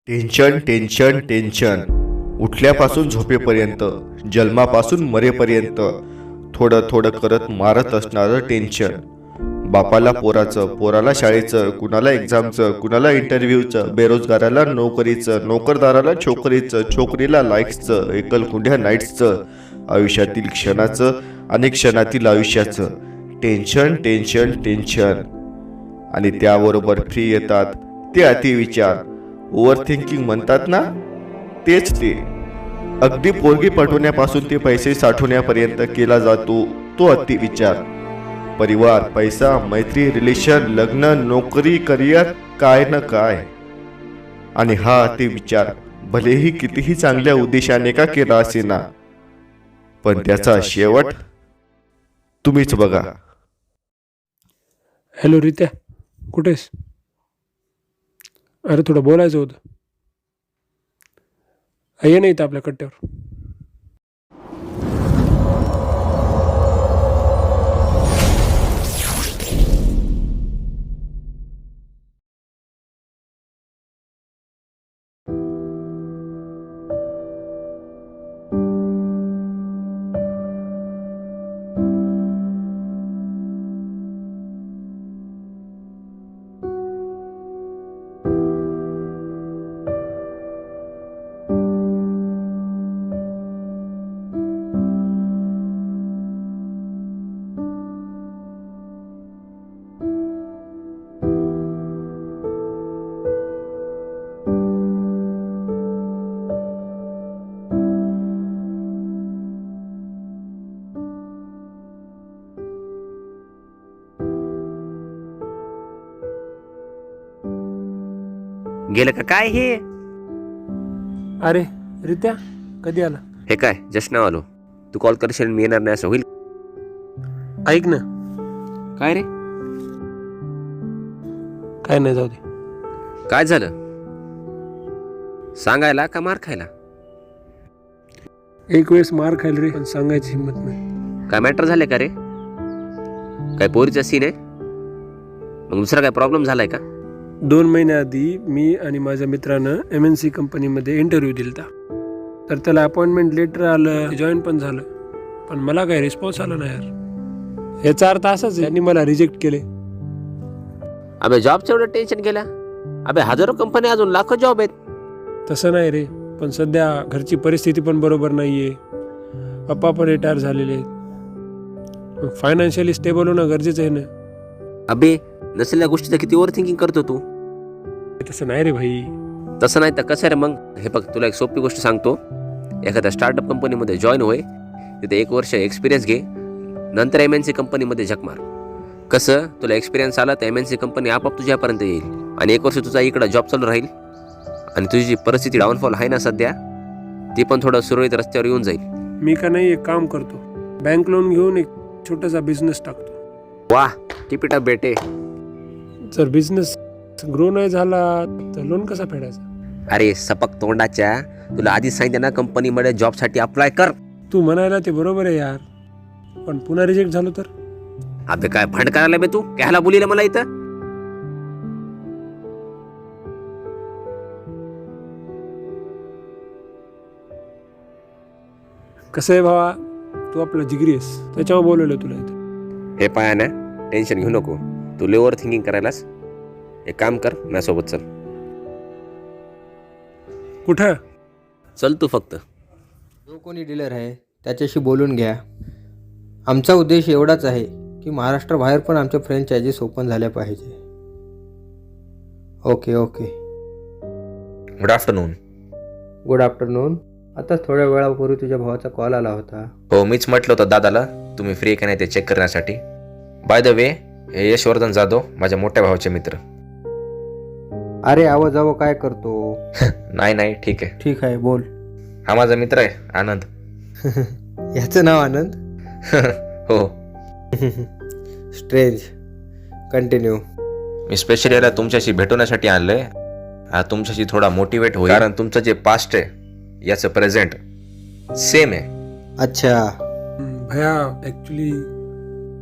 Tension tension tension. उठल्यापासून झोपेपर्यंत, जन्मापासून मरेपर्यंत थोडं थोडं करत मारत असणारं टेन्शन. बापाला पोराचं, पोराला शाळेचं, कुणाला एक्झामचं, कुणाला इंटरव्ह्यूचं, बेरोजगाराला नोकरीचं, नोकरदाराला छोकरीचं, छोकरीला लाईक्सचं, एकलकुंड्या नाईट्सचं, आयुष्यातील क्षणाचं आणि क्षणातील आयुष्याचं. Tension tension tension. आणि त्याबरोबर फ्री येतात ते अतिविचार. ओव्हर थिंकिंग म्हणतात ना, तेच ते. अगदी पोरगी पटवण्यापासून ते पैसे साठवण्यापर्यंत केला जातो तो अतिविचार. परिवार, पैसा, मैत्री, रिलेशन, लग्न, नोकरी, करिअर, काय ना काय. आणि हा अतिविचार भलेही कितीही चांगल्या उद्देशाने का केला असेना, पण त्याचा शेवट तुम्हीच बघा. हॅलो रित्या, कुठेस? अरे थोडं बोलायचं होतं. ये नाही तर आपल्या कट्ट्यावर. गेलं का काय हे? अरे रित्या, कधी आला? हे काय जस्ट नाव आलो. तू कॉल करशील मी येणार नाही असं होईल? ऐक ना. काय रे? काय नाही, जाऊ दे. काय झालं? सांगायला का मार खायला? एक वेळेस मार खाईल रे, पण सांगायची हिंमत नाही. काय मॅटर झाले का रे? काय पोरीचा सीन आहे? मग दुसरा काय प्रॉब्लेम झालाय का? 2 महिन्याआधी मी आणि माझ्या मित्रानं MNC कंपनीमध्ये इंटरव्ह्यू दिलता. तर त्याला अपॉइंटमेंट लेटर आलं, जॉईन पण झालं, पण मला काही रिस्पॉन्स आला नाही यार. याचा अर्थ असाच आहे, त्यांनी मला रिजेक्ट केले. अबे जॉबचं एवढं टेन्शन गेला? अबे हजारो कंपनी, अजून लाखो जॉब आहेत. तसं नाही रे, पण सध्या घरची परिस्थिती पण बरोबर नाहीये. पप्पा पण रिटायर झालेले आहेत. फायनान्शियली स्टेबल होणं गरजेचं आहे ना. अबे नसलेल्या गोष्टीचं किती ओव्हर थिंकिंग करतो तू. तसं नाही रे भाई. तसं नाही तर कसं रे मग? हे बघ, तुला एक सोपी गोष्ट सांगतो. एखाद्या स्टार्टअप कंपनीमध्ये जॉईन होय, तिथे 1 वर्ष एक्सपिरियन्स घे, नंतर MNC कंपनीमध्ये झक मार. कसं, तुला एक्सपिरियन्स आला तर MNC कंपनी आपोआप तुझ्यापर्यंत येईल आणि 1 वर्ष तुझा इकडं जॉब चालू राहील आणि तुझी जी परिस्थिती डाऊनफॉल आहे ना सध्या, ती पण थोडं सुरळीत रस्त्यावर येऊन जाईल. मी का नाही, एक काम करतो, बँक लोन घेऊन एक छोटासा बिझनेस टाकतो. वाह, कीप इट अप बेटे. जर बिझनेस ग्रो नाही झाला तर लोन कसा फेडायचा? अरे सपक तोंडाच्या, तुला आधीच सांगितलं ना, कंपनीमध्ये जॉबसाठी अप्लाय कर. तू म्हणायला ते बरोबर आहे यार, पण पुन्हा रिजेक्ट झालो तर? अबे काय फंड करायला बे तू? कायला बोलीला मला इथं? कसं आहे भावा, तू आपला जिगरी आहेस, त्याच्यावर बोलवलं तुला इथं. हे पाया ना, टेन्शन घेऊ नको. तू लय ओव्हर थिंकिंग करायलास. एक काम कर, माझ्यासोबत चल. कुठं? चल तू फक्त. जो कोणी डीलर आहे त्याच्याशी बोलून घ्या. आमचा उद्देश एवढाच आहे की महाराष्ट्राबाहेर पण आमच्या फ्रँचायझीस ओपन झाल्या पाहिजे. Okay okay. Good afternoon. Good afternoon. आता थोड्या वेळापूर्वी तुझ्या भावाचा कॉल आला होता. हो, मीच म्हटलं होतं दादाला तुम्ही फ्री का नाही ते चेक करण्यासाठी. बाय द वे, हे यशवर्धन जाधव माझ्या मोठ्या भावाचे मित्र. अरे आवाज जावं काय करतो? नाही ठीक आहे. ठीक आहे, बोल. हा माझा मित्र आहे आनंद. याचं नाव आनंद? हो. स्ट्रेंज. कंटिन्यू. मी स्पेशली याला तुमच्याशी भेटवण्यासाठी आणलंय. हा तुमच्याशी थोडा मोटिवेट होईल, कारण तुमचं जे पास्ट आहे याचं प्रेझेंट सेम आहे. अच्छा. भया, ॲक्च्युली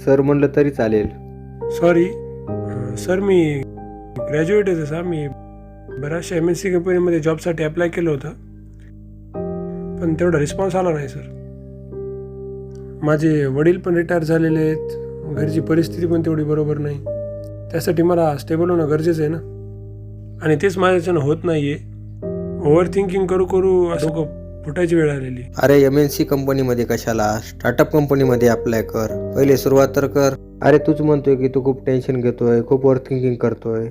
सर म्हणलं तरी चालेल. सॉरी सर, मी ग्रॅज्युएट आहे तसा. मी बऱ्याचशा MNC कंपनीमध्ये जॉबसाठी अप्लाय केलं होतं, पण तेवढा रिस्पॉन्स आला नाही सर. माझे वडील पण रिटायर झालेले आहेत, घरची परिस्थिती पण तेवढी बरोबर नाही. त्यासाठी मला स्टेबल होणं गरजेचं आहे ना, आणि तेच माझ्याच्यानं होत नाही आहे. ओव्हर थिंकिंग करू करू असं फुटायची वेळ आलेली. अरे MNC कंपनीमध्ये कशाला, स्टार्टअप कंपनीमध्ये अप्लाय कर, पहिले सुरुवात तर कर. अरे तूच म्हणतोय की तू खूप टेन्शन घेतोय, खूप ओव्हर थिंकिंग करतोय.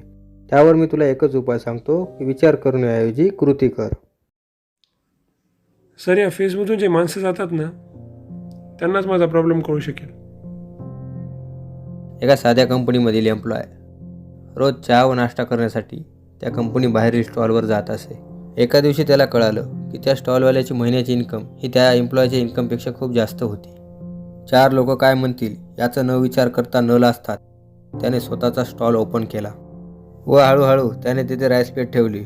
त्यावर मी तुला एकच उपाय सांगतो की विचार करण्याऐवजी कृती कर. सर, या फेजमधून जे माणसं जातात ना, त्यांनाच माझा प्रॉब्लेम कळू शकेल. एका साध्या कंपनीमधील एम्प्लॉय रोज चहा व नाश्ता करण्यासाठी त्या कंपनी बाहेरील स्टॉलवर जात असे. एका दिवशी त्याला कळालं की त्या स्टॉलवाल्याची महिन्याची इन्कम ही त्या एम्प्लॉयच्या इन्कमपेक्षा खूप जास्त होती. 4 लोक काय म्हणतील याचा न विचार करता न लाजता त्याने स्वतःचा स्टॉल ओपन केला व हळूहळू त्याने तिथे राईस प्लेट ठेवली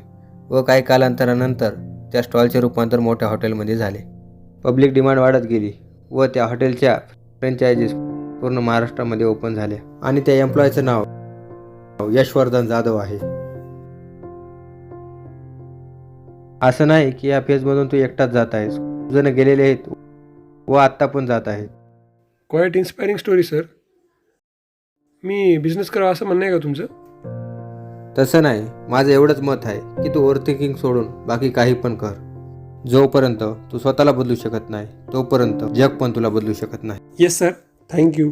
व काही कालांतरानंतर त्या स्टॉलचे रूपांतर मोठ्या हॉटेलमध्ये झाले. पब्लिक डिमांड वाढत गेली व त्या हॉटेलच्या फ्रँचायझीस पूर्ण महाराष्ट्रामध्ये ओपन झाल्या आणि त्या एम्प्लॉयचं नाव यशवर्धन जाधव आहे. असं नाही की या फेजमधून तू एकटाच जात आहेस, जण गेलेले आहेत व आत्ता पण जात आहेत. Quite inspiring story sir. मी बिझनेस करावा असं म्हणणं आहे का तुमचं? तसं नाही, माझं एवढंच मत आहे की तू ओव्हर थिंकिंग सोडून बाकी काही पण कर. जोपर्यंत तू स्वतःला बदलू शकत नाही तोपर्यंत जग पण तुला बदलू शकत नाही. Yes sir, thank you.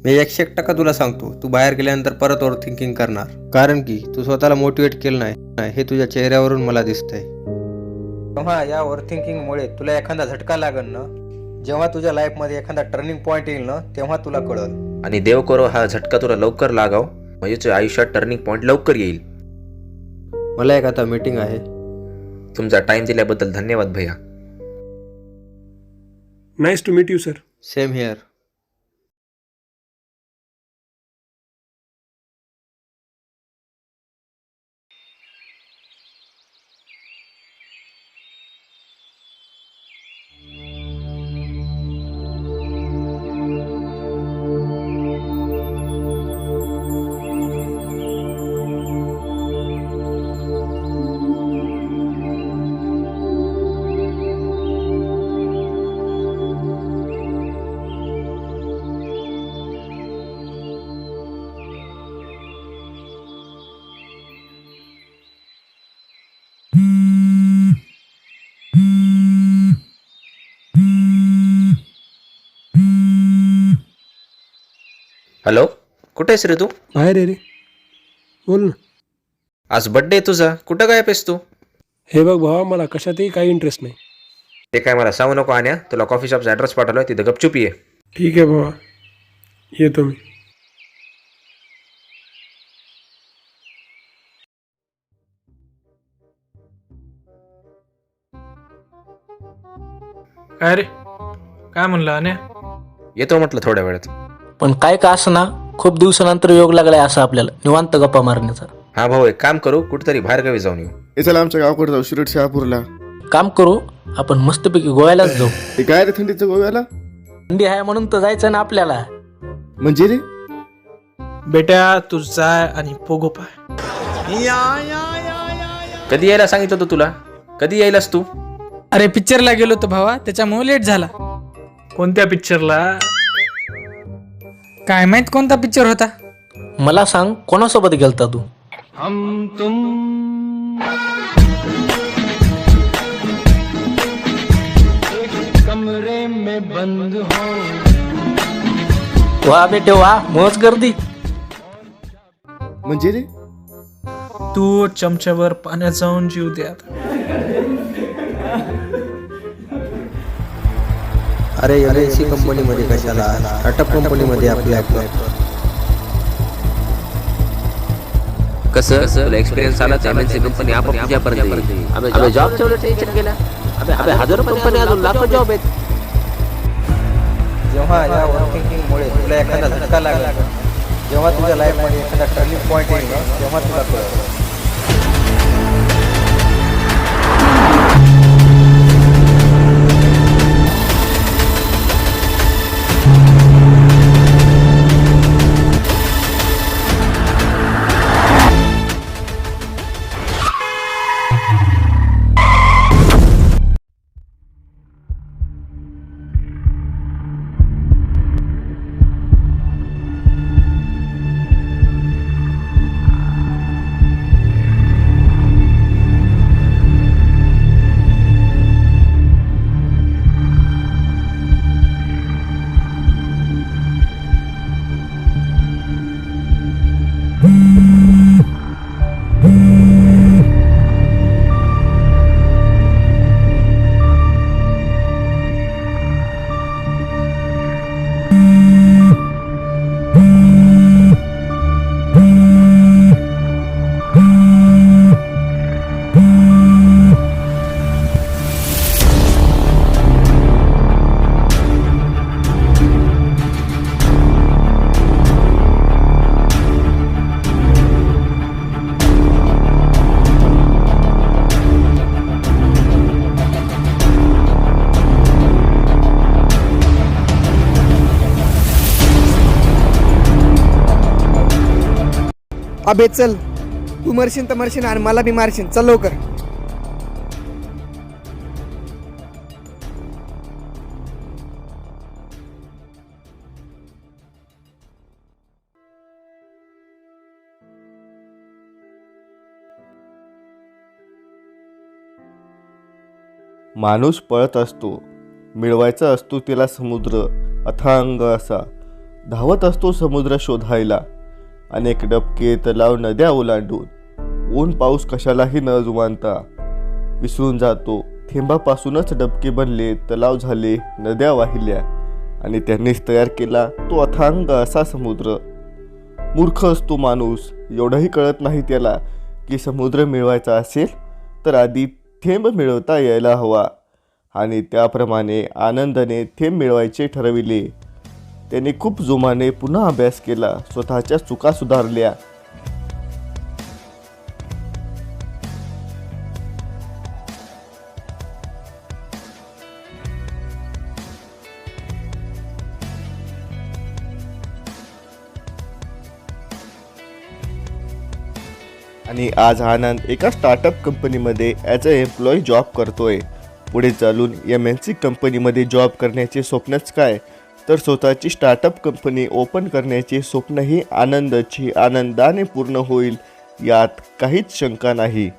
मी 101% तुला सांगतो, तू बाहेर गेल्यानंतर परत ओव्हर थिंकिंग करणार, कारण की तू स्वतःला मोटिवेट केलं नाही हे तुझ्या चेहऱ्यावरून मला दिसतंय. तेव्हा या ओव्हर थिंकिंगमुळे तुला एखादा झटका लागेल ना, जेव्हा तुझ्या लाईफमध्ये एखादा टर्निंग पॉईंट येईल ना, तेव्हा तुला कळेल. आणि देव करो हा झटका तुला लवकर लागाव, म्हणजे तुझ्या आयुष्यात टर्निंग पॉईंट लवकर येईल. मला एक आता मीटिंग आहे. तुमचा टाइम दिल्याबद्दल धन्यवाद भैया. Nice to meet you sir. Same here. Hello, कुठे आहेस रे तू? बाहेर आहे रे, बोल ना. आज बड्डे आहे तुझा, कुठं काय पेस तू? हे बघ भावा, मला कशातही काही इंटरेस्ट नाही. ते काय मला सांगू नको आण्या, तुला कॉफी शॉपचा ॲड्रेस पाठवला, तिथं गपचूप ये. ठीक आहे भावा, येतो मी. काय रे, काय म्हणलं अण्या? येतो म्हटलं थोड्या वेळात. पण काय का असं ना, खूप दिवसानंतर योग लागलाय असं आपल्याला निवांत गप्पा मारण्याचा. हा भाऊ, एक काम करू, कुठेतरी बाहेरगावी जाऊन येऊ. हे चला आमच्या गावाकडे जाऊ, शिरड शहापूरला. काम करू, आपण मस्तपैकी गोव्यालाच जाऊ. ते काय रे थंडीचं गोव्याला? थंडी आहे म्हणून तर जायचं ना आपल्याला. म्हणजे रे बेटा तू जाय आणि पोगो पाय. कधी यायला सांगितलं होतं तुला? कधी यायलास तू? अरे पिक्चरला गेलो होतो भावा, त्याच्यामुळे लेट झाला. कोणत्या पिक्चरला? काय माहित कोणता पिक्चर होता. मला सांग, कोणासोबत गेलता तू? वा बेटे वा, मौज गर्दी. म्हणजे रे तू चमच्यावर पाण्यात जाऊन जीव द्या. अरे MNC कंपनीमध्ये कशाला, स्टार्टअप कंपनीमध्ये अप्लाय कर. कसं तुला एक्सपिरियन्स आला, MNC कंपनी आपण तुझ्यापर्यंत येईल. आम्ही जॉबच्या वेळेस टेन्शन गेला. अबे हजारो कंपनी, अजून लाखो जॉब आहेत. जेव्हा या ओव्हर थिंकिंगमुळे तुला एखादा झटका लागला, जेव्हा तुझ्या लाईफमध्ये एखादा टर्निंग पॉईंट येईल ना, तेव्हा तुला कळेल. अबे चल, तू मरशील तर मरशील आणि मला बी मारशील. चल लवकर. माणूस पळत असतो, मिळवायचा असतो तिला समुद्र अथांग असा. धावत असतो समुद्र शोधायला, अनेक डबके तलाव नद्या ओलांडून. ऊन पाऊस कशालाही न जुमानता विसरून जातो. थेंबापासूनच डबके बनले, तलाव झाले, नद्या वाहिल्या आणि त्यांनीच तयार केला तो अथांग असा समुद्र. मूर्ख असतो माणूस, एवढंही कळत नाही त्याला की समुद्र मिळवायचा असेल तर आधी थेंब मिळवता यायला हवा. आणि त्याप्रमाणे आनंदाने थेंब मिळवायचे ठरविले. त्याने खूप जोमाने पुन्हा अभ्यास केला, स्वतःच्या चुका सुधारल्या. आणि आज आनंद एका स्टार्टअप कंपनीमध्ये ॲज अ एम्प्लॉई जॉब करतोय. पुढे चालून MNC कंपनीमध्ये जॉब करण्याचे स्वप्नच काय, तर स्वतःची स्टार्टअप कंपनी ओपन करण्याचे स्वप्नही आनंदाने पूर्ण होईल, यात काहीच शंका नाही.